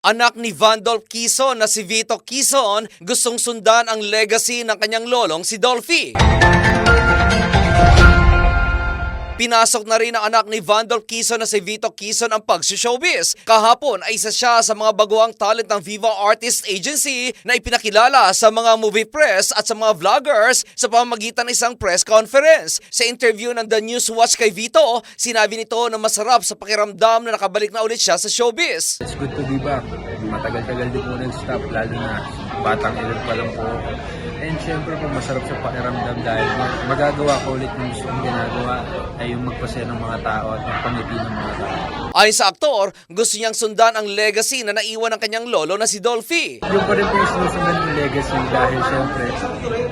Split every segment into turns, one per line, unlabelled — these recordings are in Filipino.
Anak ni Vandolph Quezon na si Vito Quezon gustong sundan ang legacy ng kanyang lolong si Dolphy. Pinasok na rin ng anak ni Vandolph Quezon na si Vito Quezon ang pag-showbiz. Kahapon ay isa siya sa mga baguhang talent ng Viva Artist Agency na ipinakilala sa mga movie press at sa mga vloggers sa pamamagitan ng isang press conference. Sa interview ng The News Watch kay Vito, sinabi nito na masarap sa pakiramdam na nakabalik na ulit siya sa showbiz.
It's good to be back. Matagal-tagal din po nag-stop, lalo na batang edad pa lang po. And syempre po masarap sa pakiramdam dahil magagawa ko ulit yung gusto kong ginagawa ay yung magpasaya ng mga tao at magpangiti ng mga tao.
Ayon sa aktor, gusto niyang sundan ang legacy na naiwan ng kanyang lolo na si Dolphy.
Yung pa rin po yung sinusundan yung legacy dahil syempre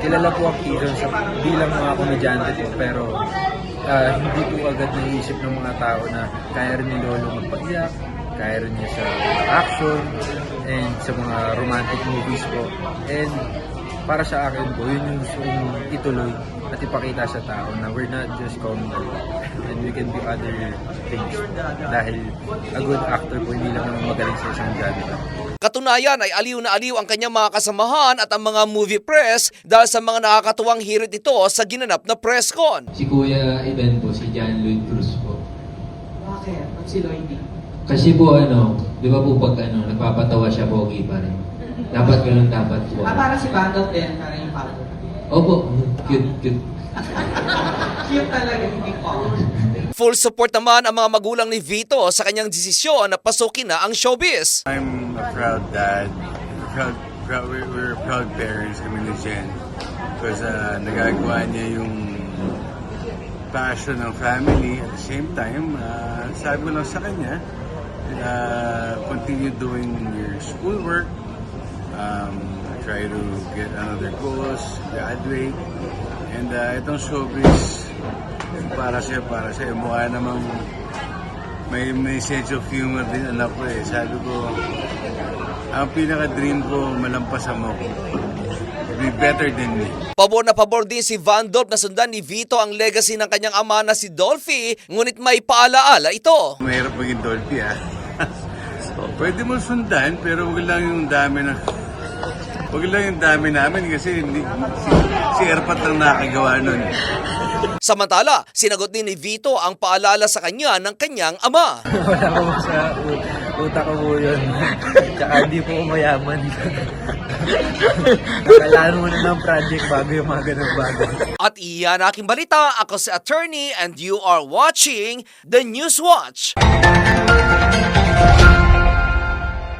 kilala po ang Quezon sa bilang mga komedyante po pero hindi po agad naiisip ng mga tao na kaya rin ni lolo magpaiyak, kaya rin niya sa action and sa mga romantic movies po. And para sa akin po, yun yung gusto kong ituloy at ipakita sa tao na we're not just comedy and we can do other things. Dahil a good actor po, hindi lang naman magaling sa isang genre.
Katunayan ay aliw na aliw ang kanyang mga kasamahan at ang mga movie press dahil sa mga nakakatuwang hirit ito sa ginanap na press con.
Si Kuya Ivan po, si John Lloyd Cruz po.
Bakit? Ba't si Lloyd?
Kasi po di ba po pag nagpapatawa siya, pogi pa rin. Dapat ganun dapat po.
Para si Vandolph din, para yung pato.
Opo, cute.
Cute talaga, hindi ko.
Full
Support naman ang mga magulang ni Vito sa kanyang desisyon na pasukin na ang showbiz.
I'm a proud dad. We're proud parents kami ni Jen. Because nagagawa niya yung passion ng family. At the same time, sabi ko lang sa kanya, continue doing your schoolwork. Try to get another goals, graduate. And itong showbiz, para siya. Mukha namang may sense of humor din anak ko eh. Sabi ko, ang pinaka-dream ko, malampasan mo. Be better than me.
Pabor na pabor din si Vandolph na sundan ni Vito ang legacy ng kanyang ama na si Dolphy, ngunit may paalaala ito.
Mahirap maging Dolphy Pwede mo sundan, pero wag lang yung dami namin kasi si Erpat lang nakagawa nun.
Samantala, sinagot din ni Vito ang paalala sa kanya ng kanyang ama.
Wala ko sa utak ko po yun. Tsaka hindi po mayaman. Kailangan mo na ng project bago yung mga ganang bagay.
At iyan aking balita, ako si Attorney and you are watching The News Watch.